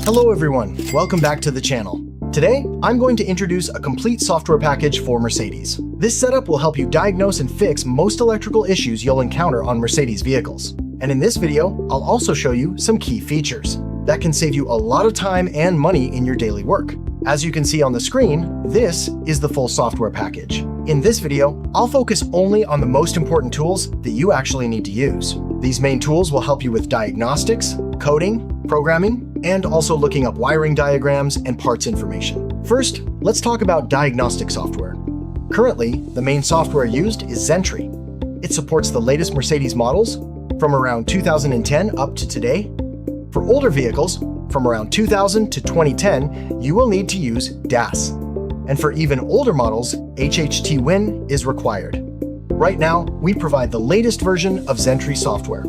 Hello everyone, welcome back to the channel. Today, I'm going to introduce a complete software package for Mercedes. This setup will help you diagnose and fix most electrical issues you'll encounter on Mercedes vehicles. And in this video, I'll also show you some key features that can save you a lot of time and money in your daily work. As you can see on the screen, this is the full software package. In this video, I'll focus only on the most important tools that you actually need to use. These main tools will help you with diagnostics, coding, programming, and also looking up wiring diagrams and parts information. First, let's talk about diagnostic software. Currently, the main software used is Zentry. It supports the latest Mercedes models from around 2010 up to today. For older vehicles, from around 2000 to 2010, you will need to use DAS. And for even older models, HHTwin is required. Right now, we provide the latest version of XENTRY Software.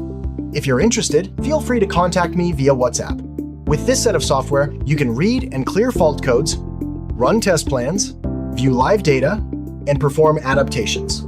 If you're interested, feel free to contact me via WhatsApp. With this set of software, you can read and clear fault codes, run test plans, view live data, and perform adaptations.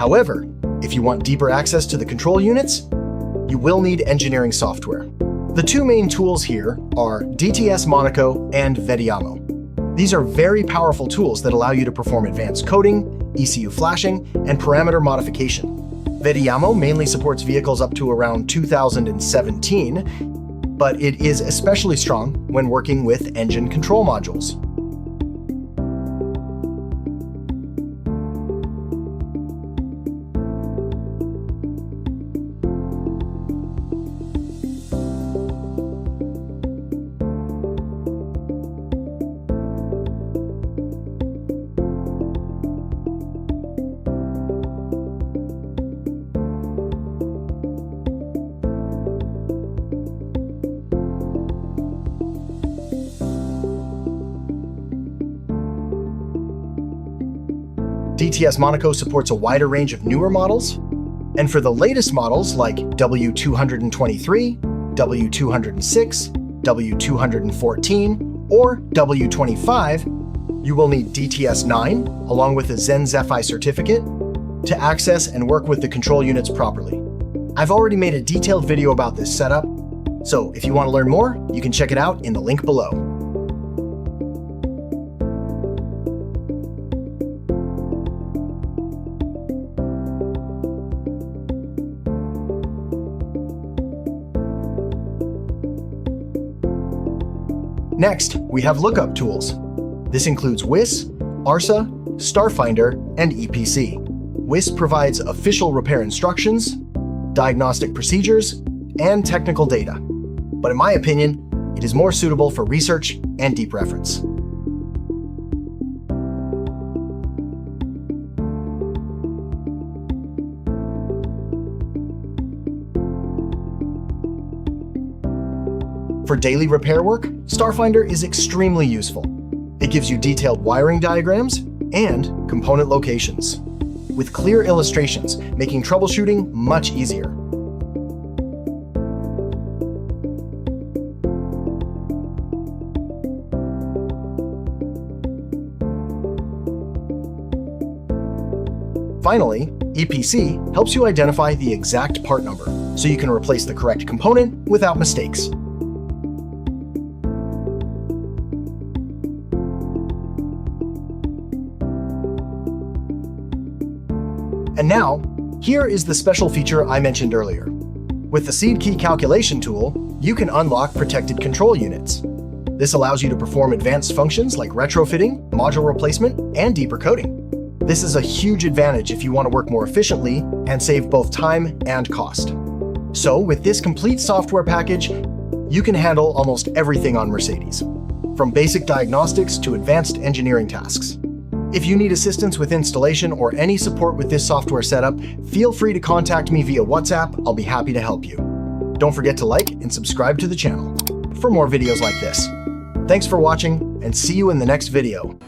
However, if you want deeper access to the control units, you will need engineering software. The two main tools here are DTS Monaco and Vediamo. These are very powerful tools that allow you to perform advanced coding, ECU flashing, and parameter modification. Vediamo mainly supports vehicles up to around 2017, but it is especially strong when working with engine control modules. DTS Monaco supports a wider range of newer models, and for the latest models like W223, W206, W214, or W25, you will need DTS 9 along with a Zen-Zephi certificate to access and work with the control units properly. I've already made a detailed video about this setup, so if you want to learn more, you can check it out in the link below. Next, we have Lookup Tools. This includes WIS, ARSA, StarFinder, and EPC. WIS provides official repair instructions, diagnostic procedures, and technical data. But in my opinion, it is more suitable for research and deep reference. For daily repair work, StarFinder is extremely useful. It gives you detailed wiring diagrams and component locations, with clear illustrations, making troubleshooting much easier. Finally, EPC helps you identify the exact part number, so you can replace the correct component without mistakes. And now, here is the special feature I mentioned earlier. With the seed key calculation tool, you can unlock protected control units. This allows you to perform advanced functions like retrofitting, module replacement, and deeper coding. This is a huge advantage if you want to work more efficiently and save both time and cost. So with this complete software package, you can handle almost everything on Mercedes, from basic diagnostics to advanced engineering tasks. If you need assistance with installation or any support with this software setup, feel free to contact me via WhatsApp. I'll be happy to help you. Don't forget to like and subscribe to the channel for more videos like this. Thanks for watching, and see you in the next video.